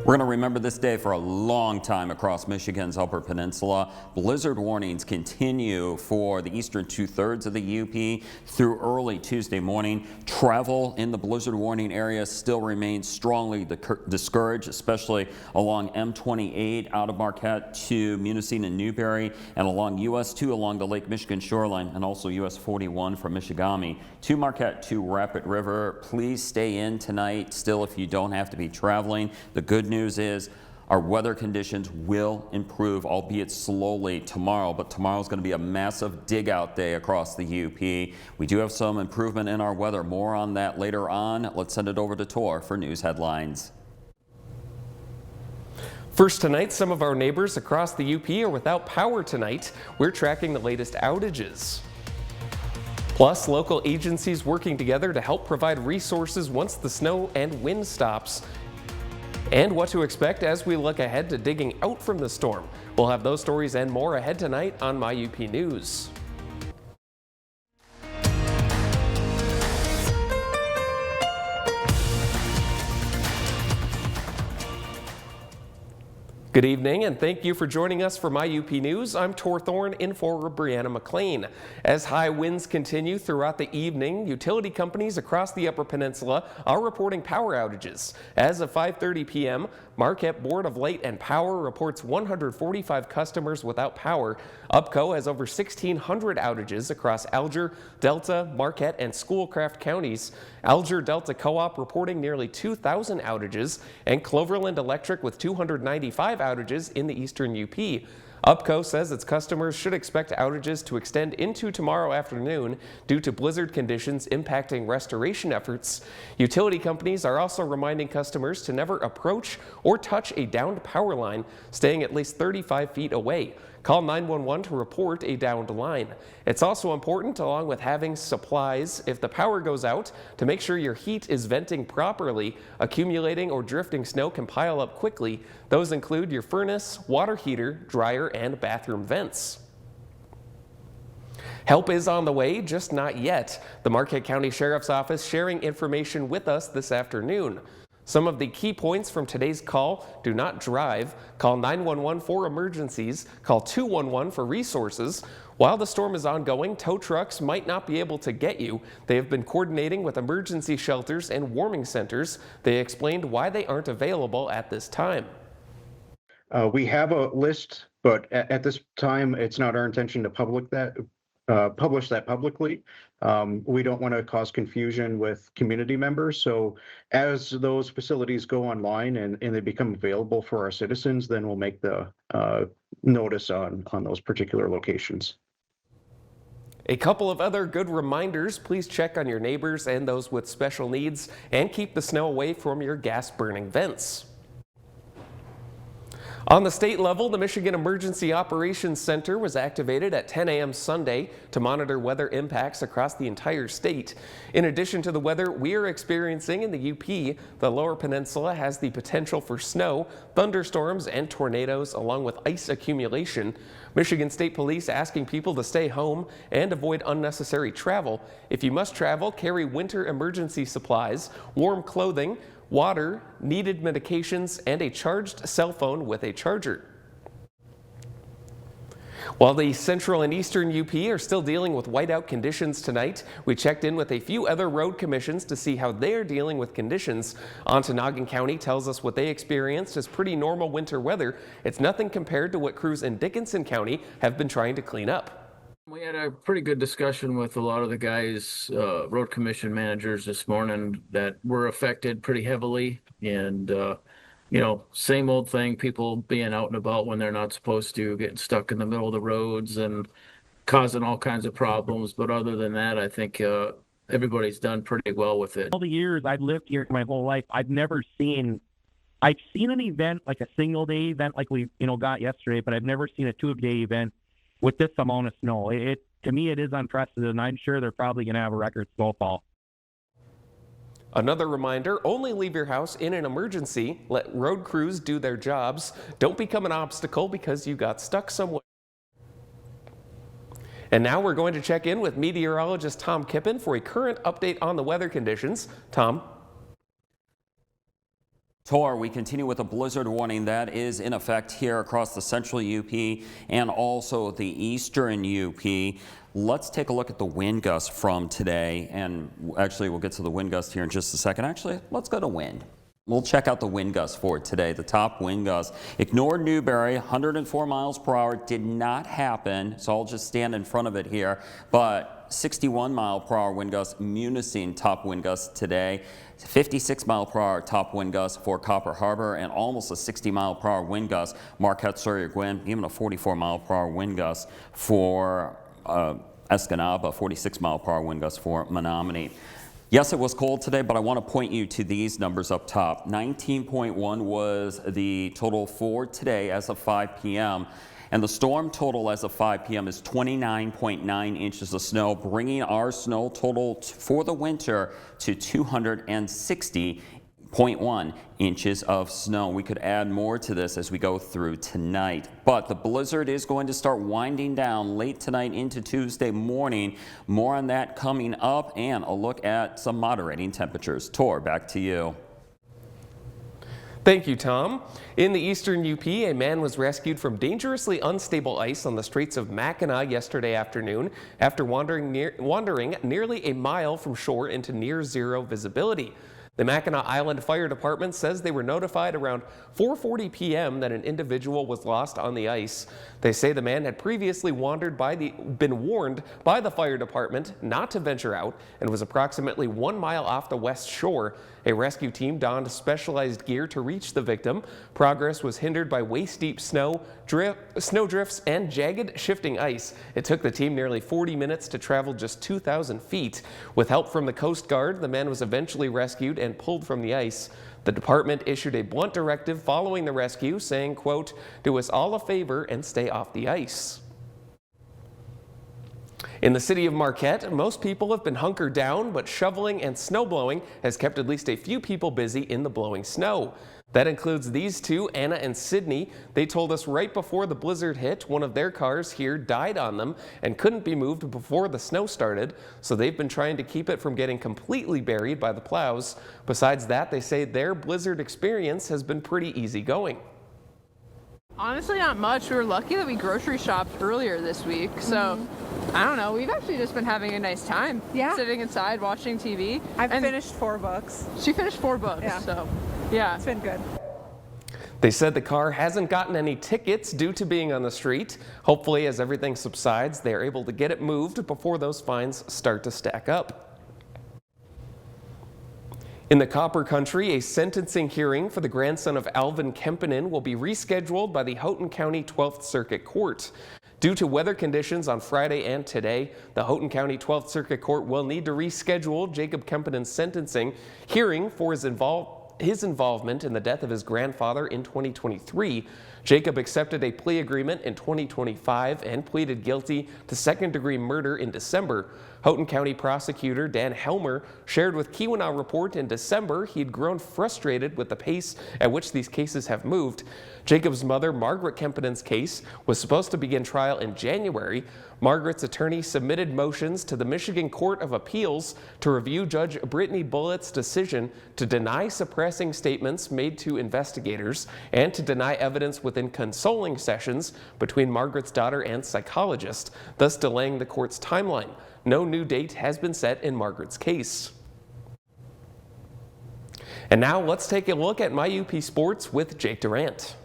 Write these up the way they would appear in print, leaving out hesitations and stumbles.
We're going to remember this day for a long time across Michigan's Upper Peninsula. Blizzard warnings continue for the eastern two-thirds of the UP through early Tuesday morning. Travel in the blizzard warning area still remains strongly discouraged, especially along M28 out of Marquette to Munising and Newberry, and along US 2 along the Lake Michigan shoreline, and also US 41 from Michigami to Marquette to Rapid River. Please stay in tonight still if you don't have to be traveling. The good news is our weather conditions will improve, albeit slowly, tomorrow, but tomorrow is going to be a massive dig out day across the UP. We do have some improvement in our weather. More on that later on. Let's send it over to Tor for news headlines. First tonight, some of our neighbors across the UP are without power tonight. We're tracking the latest outages. Plus, local agencies working together to help provide resources once the snow and wind stops. And what to expect as we look ahead to digging out from the storm. We'll have those stories and more ahead tonight on My UP News. Good evening and thank you for joining us for My UP News. I'm Tor Thorne in for Brianna McLean. As high winds continue throughout the evening, utility companies across the Upper Peninsula are reporting power outages. As of 5:30 p.m., Marquette Board of Light and Power reports 145 customers without power. UPCO has over 1,600 outages across Alger, Delta, Marquette, and Schoolcraft counties. Alger Delta Co-op reporting nearly 2,000 outages, and Cloverland Electric with 295 outages in the eastern UP. UPCO says its customers should expect outages to extend into tomorrow afternoon due to blizzard conditions impacting restoration efforts. Utility companies are also reminding customers to never approach or touch a downed power line, staying at least 35 feet away. Call 911 to report a downed line. It's also important, along with having supplies, if the power goes out, to make sure your heat is venting properly. Accumulating or drifting snow can pile up quickly. Those include your furnace, water heater, dryer, and bathroom vents. Help is on the way, just not yet. The Marquette County Sheriff's Office sharing information with us this afternoon. Some of the key points from today's call: do not drive, call 911 for emergencies, call 211 for resources. While the storm is ongoing, tow trucks might not be able to get you. They have been coordinating with emergency shelters and warming centers. They explained why they aren't available at this time. We have a list, but at this time, it's not our intention to publish that publicly. We don't want to cause confusion with community members. So as those facilities go online and they become available for our citizens, then we'll make the notice on those particular locations. A couple of other good reminders: please check on your neighbors and those with special needs, and keep the snow away from your gas burning vents. On the state level, the Michigan Emergency Operations Center was activated at 10 a.m. Sunday to monitor weather impacts across the entire state. In addition to the weather we are experiencing in the UP, the Lower Peninsula has the potential for snow, thunderstorms, and tornadoes, along with ice accumulation. Michigan State Police asking people to stay home and avoid unnecessary travel. If you must travel, carry winter emergency supplies, warm clothing, water, needed medications, and a charged cell phone with a charger. While the central and eastern UP are still dealing with whiteout conditions tonight, we checked in with a few other road commissions to see how they are dealing with conditions. Ontonagon County tells us what they experienced as pretty normal winter weather. It's nothing compared to what crews in Dickinson County have been trying to clean up. We had a pretty good discussion with a lot of the guys, road commission managers this morning that were affected pretty heavily. And, you know, same old thing, people being out and about when they're not supposed to, getting stuck in the middle of the roads and causing all kinds of problems. But other than that, I think everybody's done pretty well with it. All the years I've lived here my whole life, I've seen an event, like a single day event like we, got yesterday, but I've never seen a 2-day event with this amount of snow. To me, it is unprecedented, and I'm sure they're probably going to have a record snowfall. Another reminder: only leave your house in an emergency. Let road crews do their jobs. Don't become an obstacle because you got stuck somewhere. And now we're going to check in with meteorologist Tom Kippen for a current update on the weather conditions. Tom? Tor, we continue with a blizzard warning that is in effect here across the central UP and also the eastern UP. Let's take a look at the wind gusts from today, and actually we'll get to the wind gust here in just a second. Actually, let's go to wind. We'll check out the wind gusts for today. The top wind gust. Ignore Newberry, 104 miles per hour. Did not happen, so I'll just stand in front of it here. But 61 mile per hour wind gust, Munising top wind gust today. 56 mile per hour top wind gust for Copper Harbor, and almost a 60 mile per hour wind gust, Marquette, Sawyer, Gwinn, even a 44 mile per hour wind gust for Escanaba, 46 mile per hour wind gust for Menominee. Yes, it was cold today, but I want to point you to these numbers up top. 19.1 was the total for today as of 5 p.m. And the storm total as of 5 p.m. is 29.9 inches of snow, bringing our snow total for the winter to 260.1 inches of snow. We could add more to this as we go through tonight, but the blizzard is going to start winding down late tonight into Tuesday morning. More on that coming up, and a look at some moderating temperatures. Tor, back to you. Thank you, Tom. In the eastern UP, a man was rescued from dangerously unstable ice on the Straits of Mackinac yesterday afternoon after wandering nearly a mile from shore into near zero visibility. The Mackinac Island Fire Department says they were notified around 4:40 p.m. that an individual was lost on the ice. They say the man had previously been warned by the fire department not to venture out and was approximately 1 mile off the west shore. A rescue team donned specialized gear to reach the victim. Progress was hindered by waist-deep snow drifts, and jagged shifting ice. It took the team nearly 40 minutes to travel just 2,000 feet. With help from the Coast Guard, the man was eventually rescued and pulled from the ice. The department issued a blunt directive following the rescue, saying, quote, "Do us all a favor and stay off the ice." In the city of Marquette, most people have been hunkered down, but shoveling and snowblowing has kept at least a few people busy in the blowing snow. That includes these two, Anna and Sydney. They told us right before the blizzard hit, one of their cars here died on them and couldn't be moved before the snow started, so they've been trying to keep it from getting completely buried by the plows. Besides that, they say their blizzard experience has been pretty easy going. Honestly, not much. We were lucky that we grocery shopped earlier this week, so I don't know. We've actually just been having a nice time. Yeah. Sitting inside watching TV. I've finished 4 books. She finished 4 books, Yeah. so yeah. It's been good. They said the car hasn't gotten any tickets due to being on the street. Hopefully, as everything subsides, they're able to get it moved before those fines start to stack up. In the Copper Country, a sentencing hearing for the grandson of Alvin Kempinen will be rescheduled by the Houghton County 12th Circuit Court. Due to weather conditions on Friday and today, the Houghton County 12th Circuit Court will need to reschedule Jacob Kempinen's sentencing hearing for his involvement in the death of his grandfather in 2023. Jacob accepted a plea agreement in 2025 and pleaded guilty to second-degree murder in December. Houghton County prosecutor Dan Helmer shared with Keweenaw Report in December he'd grown frustrated with the pace at which these cases have moved. Jacob's mother, Margaret Kempinen's case, was supposed to begin trial in January. Margaret's attorney submitted motions to the Michigan Court of Appeals to review Judge Brittany Bullett's decision to deny suppressing statements made to investigators and to deny evidence within consoling sessions between Margaret's daughter and psychologist, thus delaying the court's timeline. No new date has been set in Margaret's case. And now let's take a look at My UP Sports with Jake Durant.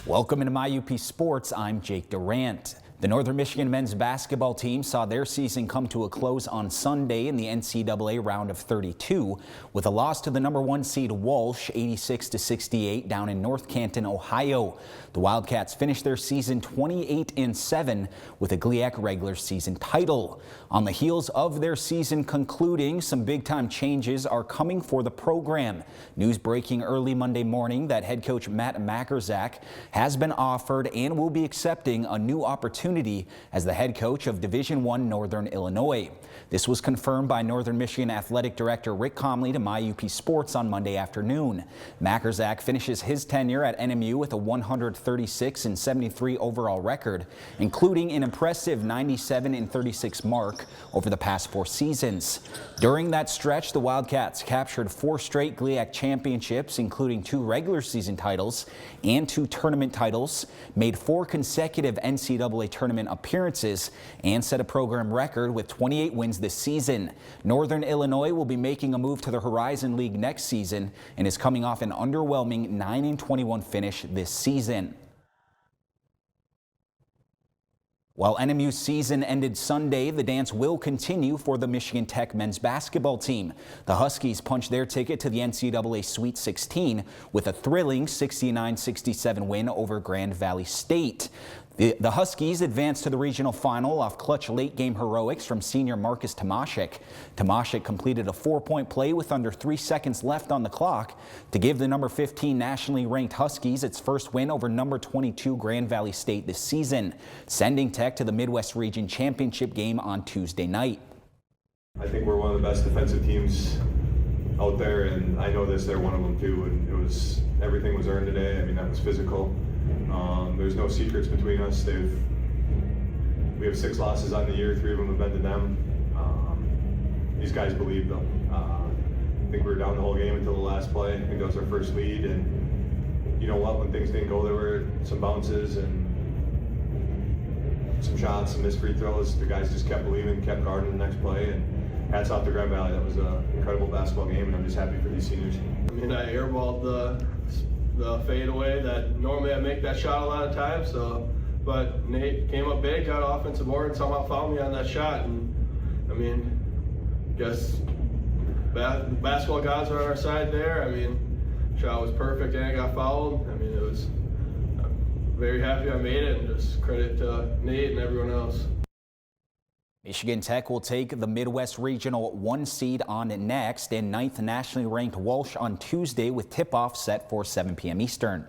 Welcome into My UP Sports. I'm Jake Durant. The Northern Michigan men's basketball team saw their season come to a close on Sunday in the NCAA round of 32 with a loss to the #1 seed Walsh, 86-68 down in North Canton, Ohio. The Wildcats finished their season 28-7 with a GLIAC regular season title. On the heels of their season concluding, some big-time changes are coming for the program. News breaking early Monday morning that head coach Matt Mackerzak has been offered and will be accepting a new opportunity opportunity as the head coach of Division I Northern Illinois. This was confirmed by Northern Michigan Athletic Director Rick Comley to MyUP Sports on Monday afternoon. Mackerzak finishes his tenure at NMU with a 136-73 overall record, including an impressive 97-36 mark over the past 4 seasons. During that stretch, the Wildcats captured 4 straight GLIAC championships, including 2 regular season titles and 2 tournament titles, made 4 consecutive NCAA tournament appearances, and set a program record with 28 wins this season. Northern Illinois will be making a move to the Horizon League next season and is coming off an underwhelming 9-21 finish this season. While NMU's season ended Sunday, the dance will continue for the Michigan Tech men's basketball team. The Huskies punched their ticket to the NCAA Sweet 16 with a thrilling 69-67 win over Grand Valley State. The Huskies advanced to the regional final off clutch late-game heroics from senior Marcus Tomaszek. Tomaszek completed a 4-point play with under 3 seconds left on the clock to give the number 15 nationally ranked Huskies its first win over number 22 Grand Valley State this season, sending Tech to the Midwest Region Championship game on Tuesday night. I think we're one of the best defensive teams out there, and I know this, they're one of them too, and everything was earned today. I mean, that was physical. There's no secrets between us. We have 6 losses on the year, 3 of them have been to them. These guys believe them. I think we were down the whole game until the last play. I think that was our first lead, and you know what, when things didn't go, there were some bounces and some shots, some missed free throws. The guys just kept believing, kept guarding the next play, and hats off to Grand Valley. That was an incredible basketball game, and I'm just happy for these seniors. I mean, I airballed the fadeaway that normally I make that shot a lot of times. But Nate came up big, got offensive board, and somehow fouled me on that shot. And I mean, guess basketball gods are on our side there. I mean, shot was perfect and I got fouled. I mean, I'm very happy I made it, and just credit to Nate and everyone else. Michigan Tech will take the Midwest Regional 1 seed on next and 9th nationally ranked Walsh on Tuesday with tip-off set for 7 p.m. Eastern.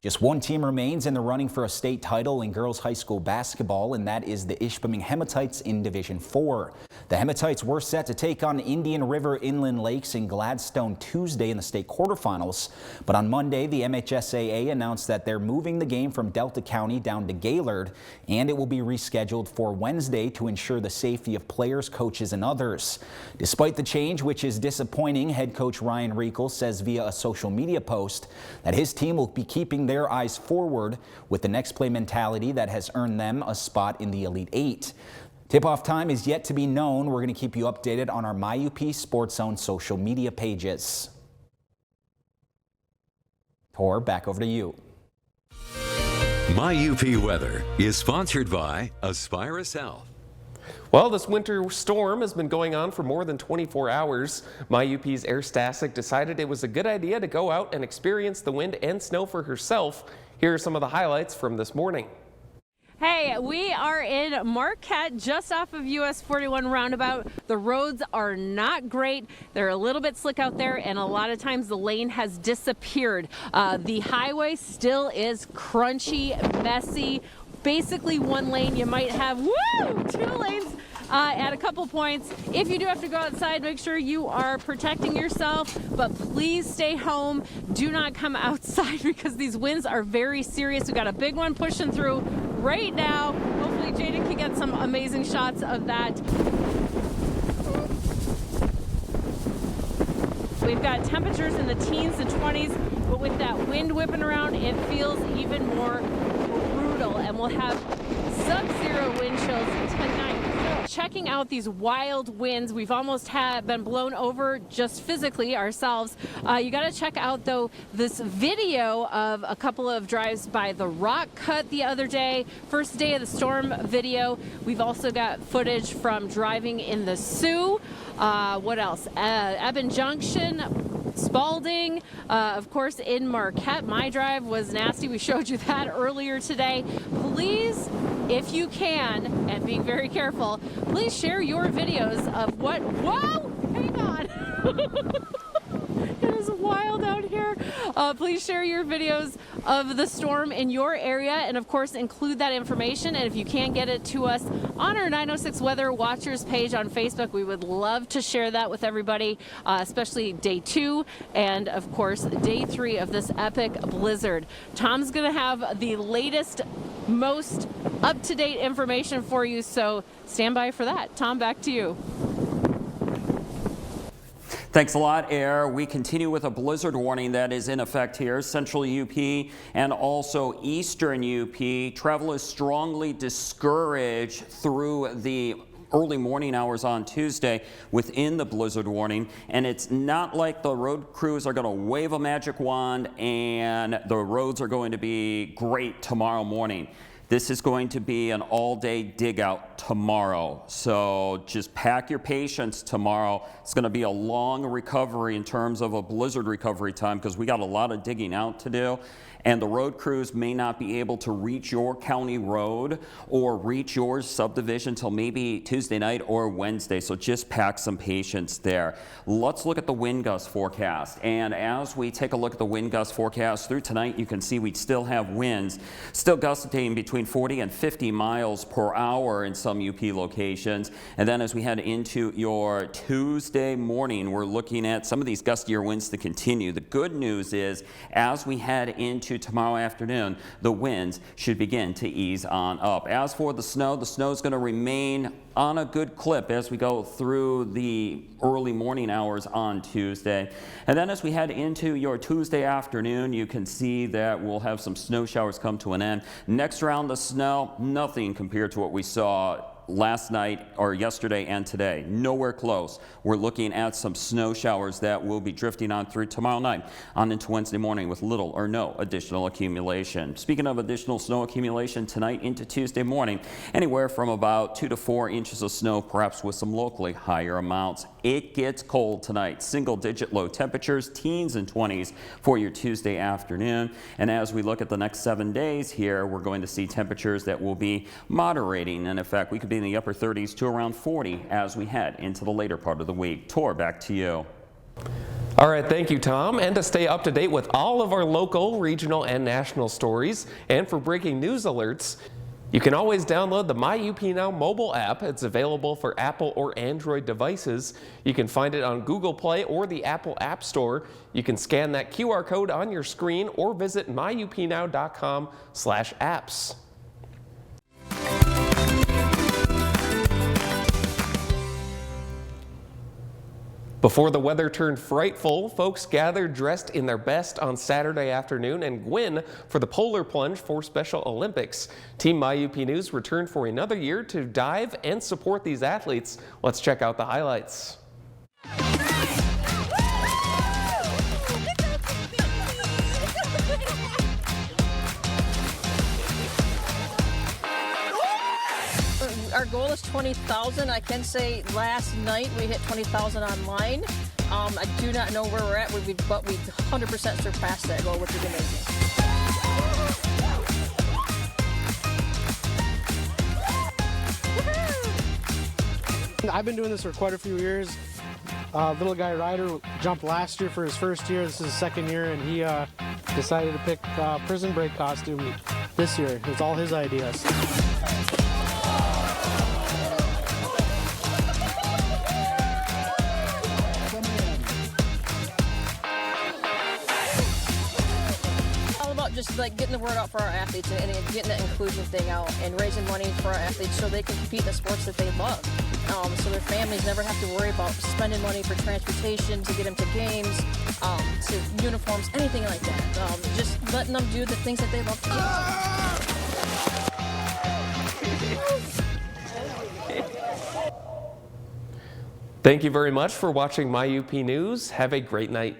Just one team remains in the running for a state title in girls high school basketball, and that is the Ishpeming Hematites in Division 4. The Hematites were set to take on Indian River Inland Lakes in Gladstone Tuesday in the state quarterfinals, but on Monday the MHSAA announced that they're moving the game from Delta County down to Gaylord, and it will be rescheduled for Wednesday to ensure the safety of players, coaches, and others. Despite the change, which is disappointing, head coach Ryan Reekle says via a social media post that his team will be keeping their eyes forward with the next play mentality that has earned them a spot in the Elite 8. Tip-off time is yet to be known. We're going to keep you updated on our MyUP Sports Zone social media pages. Tor, back over to you. MyUP Weather is sponsored by Aspirus Health. Well, this winter storm has been going on for more than 24 hours. MyUP's Air Stasek decided it was a good idea to go out and experience the wind and snow for herself. Here are some of the highlights from this morning. Hey, we are in Marquette, just off of US 41 roundabout. The roads are not great. They're a little bit slick out there, and a lot of times the lane has disappeared. The highway still is crunchy, messy. Basically one lane. You might have 2 lanes at a couple points. If you do have to go outside, make sure you are protecting yourself, but please stay home. Do not come outside because these winds are very serious. We got a big one pushing through right now. Hopefully Jaden can get some amazing shots of that. We've got temperatures in the teens and 20s, but with that wind whipping around, it feels even more brutal, and we'll have sub-zero wind chills tonight. Checking out these wild winds, we've almost been blown over just physically ourselves. You got to check out though this video of a couple of drives by the rock cut the other day, first day of the storm video. We've also got footage from driving in the Sioux. What else? Eben Junction, Spalding, of course in Marquette. My drive was nasty. We showed you that earlier today. Please, if you can, and being very careful, please share your videos of what, whoa, hang on. It is wild out here. Please share your videos of the storm in your area, and of course include that information. And if you can get it to us on our 906 Weather Watchers page on Facebook, we would love to share that with everybody, especially day 2 and of course day 3 of this epic blizzard. Tom's going to have the latest, most up-to-date information for you, so stand by for that. Tom, back to you. Thanks a lot, Air. We continue with a blizzard warning that is in effect here. Central UP and also Eastern UP. Travel is strongly discouraged through the early morning hours on Tuesday within the blizzard warning, and it's not like the road crews are going to wave a magic wand and the roads are going to be great tomorrow morning. This is going to be an all-day dig out tomorrow, so just pack your patience tomorrow. It's going to be a long recovery in terms of a blizzard recovery time because we got a lot of digging out to do. And the road crews may not be able to reach your county road or reach your subdivision till maybe Tuesday night or Wednesday, so just pack some patience there. Let's look at the wind gust forecast. And as we take a look at the wind gust forecast through tonight, you can see we still have winds still gusting between 40 and 50 miles per hour in some UP locations. And then as we head into your Tuesday morning, we're looking at some of these gustier winds to continue. The good news is as we head into tomorrow afternoon, the winds should begin to ease on up. As for the snow is going to remain on a good clip as we go through the early morning hours on Tuesday. And then as we head into your Tuesday afternoon, you can see that we'll have some snow showers come to an end. Next round of snow, nothing compared to what we saw last night or yesterday and today. Nowhere close. We're looking at some snow showers that will be drifting on through tomorrow night on into Wednesday morning with little or no additional accumulation. Speaking of additional snow accumulation tonight into Tuesday morning, anywhere from about 2 to 4 inches of snow, perhaps with some locally higher amounts. It gets cold tonight. Single-digit low temperatures, teens and 20s for your Tuesday afternoon. And as we look at the next 7 days here, we're going to see temperatures that will be moderating. And in fact, we could be in the upper 30s to around 40 as we head into the later part of the week. Tor, back to you. All right, thank you, Tom. And to stay up to date with all of our local, regional, and national stories, and for breaking news alerts, you can always download the MyUPNow mobile app. It's available for Apple or Android devices. You can find it on Google Play or the Apple App Store. You can scan that QR code on your screen or visit myupnow.com/apps. Before the weather turned frightful, folks gathered dressed in their best on Saturday afternoon in Gwin for the polar plunge for Special Olympics. Team MyUP News returned for another year to dive and support these athletes. Let's check out the highlights. Our goal is 20,000. I can say last night we hit 20,000 online. I do not know where we're at, but we 100% surpassed that goal, which is amazing. I've been doing this for quite a few years. Little guy Ryder jumped last year for his first year. This is his second year, and he decided to pick prison break costume this year. It's all his ideas. Just like getting the word out for our athletes and getting that inclusion thing out and raising money for our athletes so they can compete in the sports that they love. So their families never have to worry about spending money for transportation to get them to games, to uniforms, anything like that. Just letting them do the things that they love to do. Thank you very much for watching MyUP News. Have a great night.